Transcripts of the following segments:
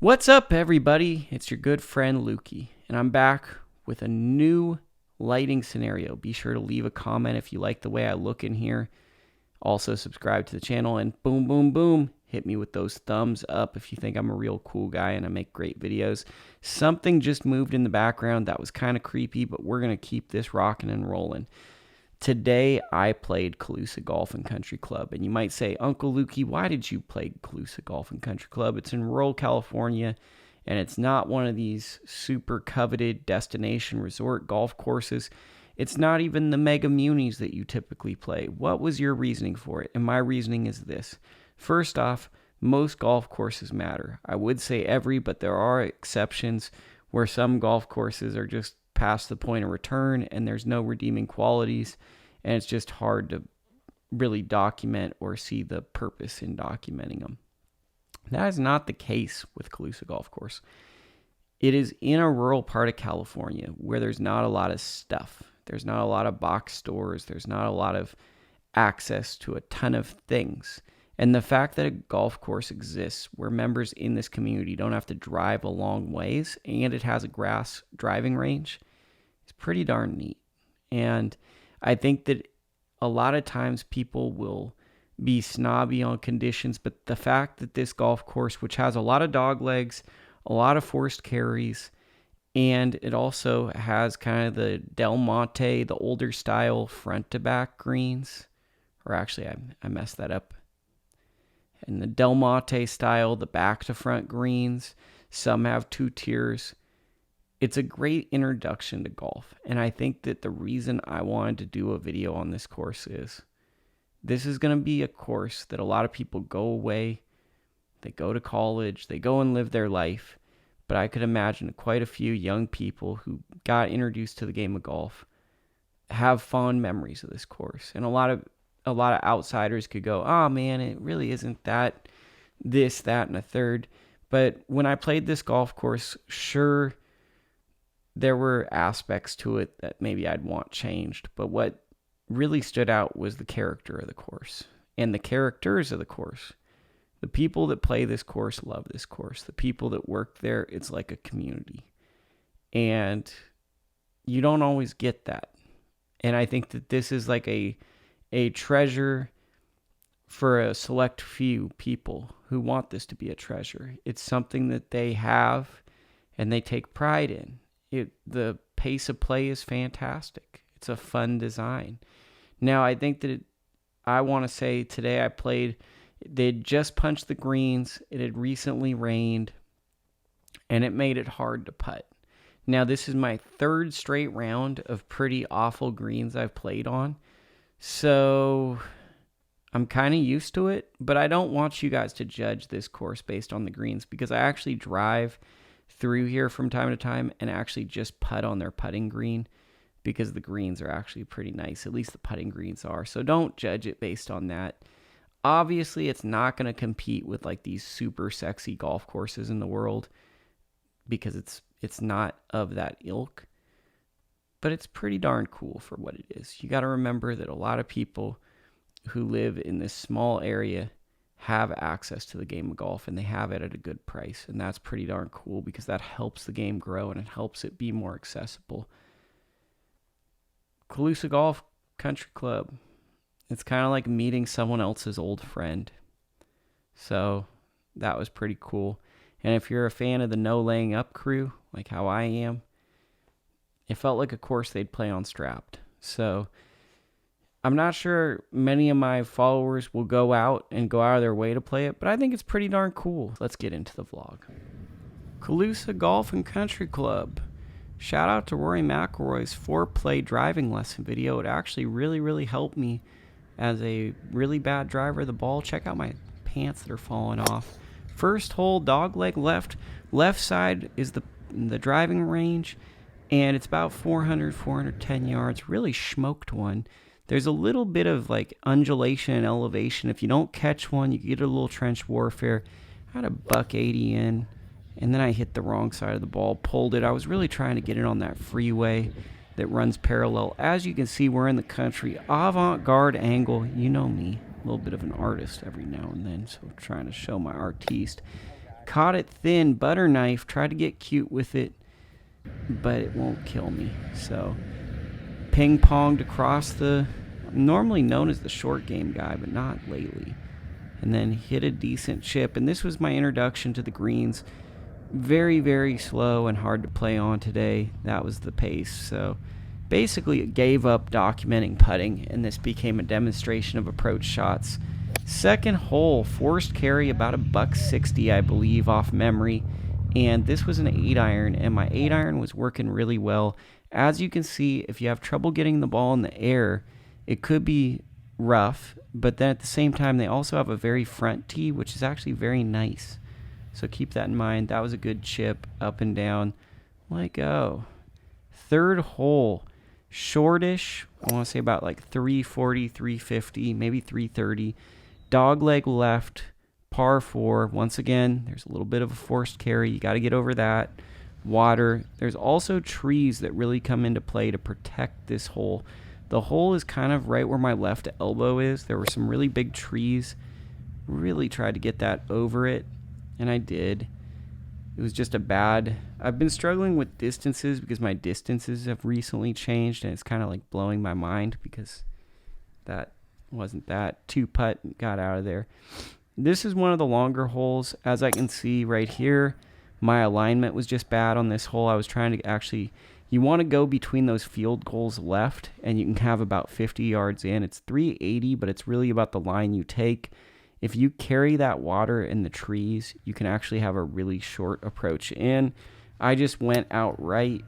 What's up, everybody? It's your good friend Lukie, and I'm back with a new lighting scenario. Be sure to leave a comment if you like the way I look in here. Also, subscribe to the channel, and boom, boom, boom, hit me with those thumbs up if you think I'm a real cool guy and I make great videos. Something just moved in the background that was kind of creepy, but we're going to keep this rocking and rolling. Today, I played Colusa Golf and Country Club, and you might say, Uncle Lukie, why did you play Colusa Golf and Country Club? It's in rural California, and it's not one of these super coveted destination resort golf courses. It's not even the mega munis that you typically play. What was your reasoning for it? And my reasoning is this. First off, most golf courses matter. I would say every, but there are exceptions where some golf courses are just past the point of return and there's no redeeming qualities, and it's just hard to really document or see the purpose in documenting them. That is not the case with Colusa Golf Course. It is in a rural part of California where there's not a lot of stuff. There's not a lot of box stores. There's not a lot of access to a ton of things. And the fact that a golf course exists where members in this community don't have to drive a long ways and it has a grass driving range is pretty darn neat. And I think that a lot of times people will be snobby on conditions, but the fact that this golf course, which has a lot of dog legs, a lot of forced carries, and it also has kind of the Del Monte, the older style front to back greens, or actually I messed that up. And the Del Monte style, the back to front greens, some have 2 tiers. It's a great introduction to golf. And I think that the reason I wanted to do a video on this course is this is going to be a course that a lot of people go away, they go to college, they go and live their life. But I could imagine quite a few young people who got introduced to the game of golf have fond memories of this course. And a lot of outsiders could go, oh man, it really isn't that, this, that, and a third. But when I played this golf course, sure, there were aspects to it that maybe I'd want changed. But what really stood out was the character of the course and the characters of the course. The people that play this course love this course. The people that work there, it's like a community. And you don't always get that. And I think that this is like a treasure for a select few people who want this to be a treasure. It's something that they have and they take pride in. The pace of play is fantastic. It's a fun design. Now, I think that I want to say today I played, they'd just punched the greens, it had recently rained, and it made it hard to putt. Now, this is my 3rd straight round of pretty awful greens I've played on. So I'm kind of used to it, but I don't want you guys to judge this course based on the greens because I actually drive through here from time to time and actually just putt on their putting green because the greens are actually pretty nice. At least the putting greens are. So don't judge it based on that. Obviously, it's not going to compete with like these super sexy golf courses in the world because it's not of that ilk. But it's pretty darn cool for what it is. You got to remember that a lot of people who live in this small area have access to the game of golf, and they have it at a good price. And that's pretty darn cool because that helps the game grow and it helps it be more accessible. Colusa Golf Country Club. It's kind of like meeting someone else's old friend. So that was pretty cool. And if you're a fan of the No Laying Up crew, like how I am, it felt like a course they'd play on Strapped. So I'm not sure many of my followers will go out of their way to play it, but I think it's pretty darn cool. Let's get into the vlog. Colusa Golf and Country Club. Shout out to Rory McIlroy's 4-play driving lesson video. It actually really helped me as a really bad driver of the ball. Check out my pants that are falling off. First hole, dogleg left. Left side is the driving range, and it's about 410 yards. Really smoked one. There's a little bit of like undulation and elevation. If you don't catch one, you get a little trench warfare. I had a $180 in, and then I hit the wrong side of the ball, pulled it. I was really trying to get it on that freeway that runs parallel. As you can see, we're in the country. Avant-garde angle. You know me, a little bit of an artist every now and then, so trying to show my artiste. Caught it thin, butter knife, tried to get cute with it, but it won't kill me. So ping-ponged across the, I'm normally known as the short game guy, but not lately. And then hit a decent chip, and this was my introduction to the greens. Very, very slow and hard to play on today. That was the pace. So basically it gave up documenting putting, and this became a demonstration of approach shots. Second hole, forced carry about $160, I believe, off memory. And this was an 8-iron, and my 8-iron was working really well. As you can see, if you have trouble getting the ball in the air, it could be rough, but then at the same time, they also have a very front tee, which is actually very nice. So keep that in mind. That was a good chip, up and down. Let go. Third hole, shortish. I want to say about like 340, 350, maybe 330. Dog leg left, par 4. Once again, there's a little bit of a forced carry. You got to get over that. Water. There's also trees that really come into play to protect this hole. The hole is kind of right where my left elbow is. There were some really big trees. Really tried to get that over it, and I did. It was just a bad... I've been struggling with distances because my distances have recently changed, and it's kind of like blowing my mind because that wasn't that. 2-putt got out of there. This is one of the longer holes. As I can see right here, my alignment was just bad on this hole. I was trying to actually... You want to go between those field goals left, and you can have about 50 yards in. It's 380, but it's really about the line you take. If you carry that water in the trees, you can actually have a really short approach in. I just went outright,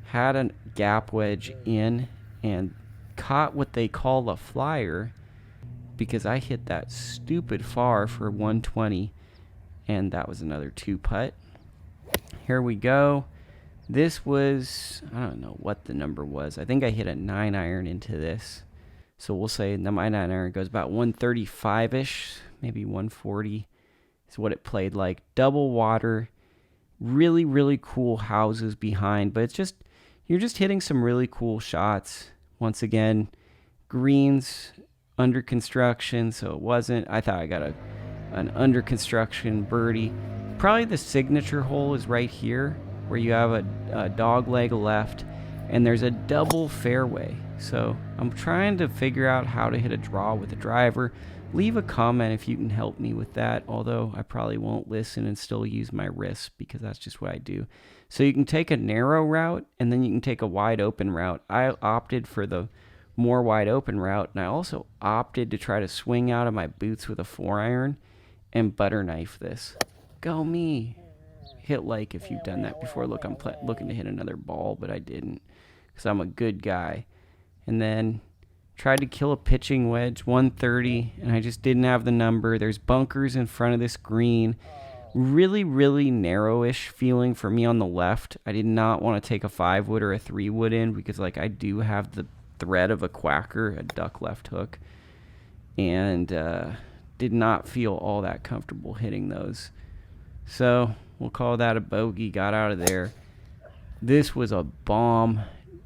had a gap wedge in, and caught what they call a flyer because I hit that stupid far for 120, and that was another 2-putt. Here we go. This was, I don't know what the number was. I think I hit a 9-iron into this. So we'll say my 9-iron goes about 135-ish, maybe 140 is what it played like. Double water, really, really cool houses behind. But it's just, you're just hitting some really cool shots. Once again, greens under construction, so it wasn't. I thought I got an under construction birdie. Probably the signature hole is right here, where you have a dog leg left, and there's a double fairway. So I'm trying to figure out how to hit a draw with a driver. Leave a comment if you can help me with that, although I probably won't listen and still use my wrists because that's just what I do. So you can take a narrow route, and then you can take a wide open route. I opted for the more wide open route, and I also opted to try to swing out of my boots with a 4-iron and butter knife this. Go me. Hit like if you've done that before. Look, I'm looking to hit another ball, but I didn't because I'm a good guy. And then tried to kill a pitching wedge, 130, and I just didn't have the number. There's bunkers in front of this green. Really, really narrowish feeling for me on the left. I did not want to take a 5-wood or a 3-wood in because like I do have the thread of a quacker, a duck left hook, and did not feel all that comfortable hitting those. So we'll call that a bogey. Got out of there. This was a bomb.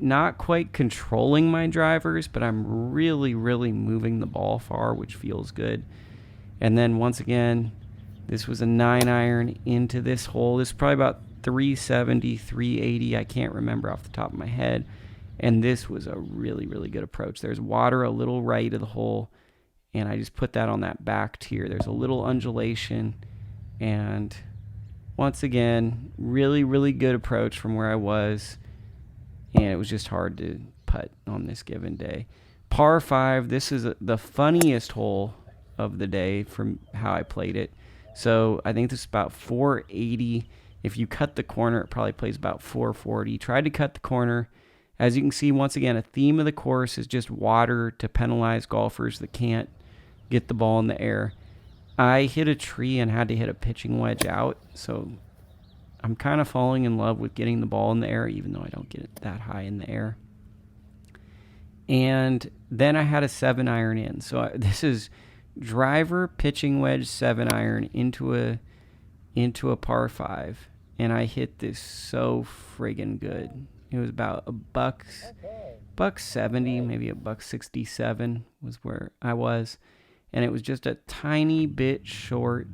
Not quite controlling my drivers, but I'm really, really moving the ball far, which feels good. And then once again, this was a 9-iron into this hole. This is probably about 370, 380. I can't remember off the top of my head. And this was a really, really good approach. There's water a little right of the hole, and I just put that on that back tier. There's a little undulation, and once again, really, really good approach from where I was, and it was just hard to putt on this given day. Par 5, this is the funniest hole of the day from how I played it. So I think this is about 480. If you cut the corner, it probably plays about 440. Tried to cut the corner. As you can see, once again, a theme of the course is just water to penalize golfers that can't get the ball in the air. I hit a tree and had to hit a pitching wedge out, so I'm kind of falling in love with getting the ball in the air, even though I don't get it that high in the air. And then I had a 7-iron in. So this is driver, pitching wedge, 7-iron into a par 5, and I hit this so friggin' good. It was about $170, maybe $167 was where I was. And it was just a tiny bit short,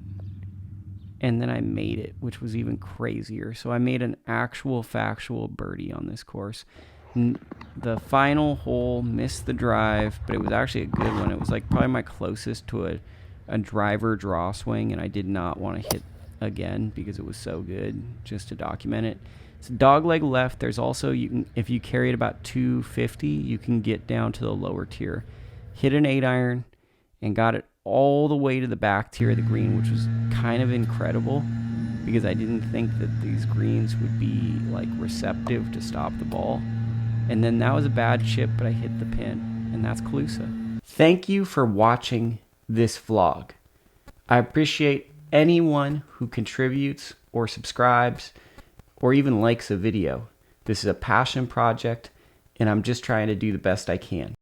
and then I made it, which was even crazier. So I made an actual factual birdie on this course. The final hole missed the drive, but it was actually a good one. It was like probably my closest to a driver draw swing, and I did not want to hit again because it was so good, just to document it. It's dogleg left. There's also, you can, if you carry it about 250, you can get down to the lower tier. Hit an 8-iron and got it all the way to the back tier of the green, which was kind of incredible because I didn't think that these greens would be like receptive to stop the ball. And then that was a bad chip, but I hit the pin, and that's Colusa. Thank you for watching this vlog. I appreciate anyone who contributes or subscribes or even likes a video. This is a passion project, and I'm just trying to do the best I can.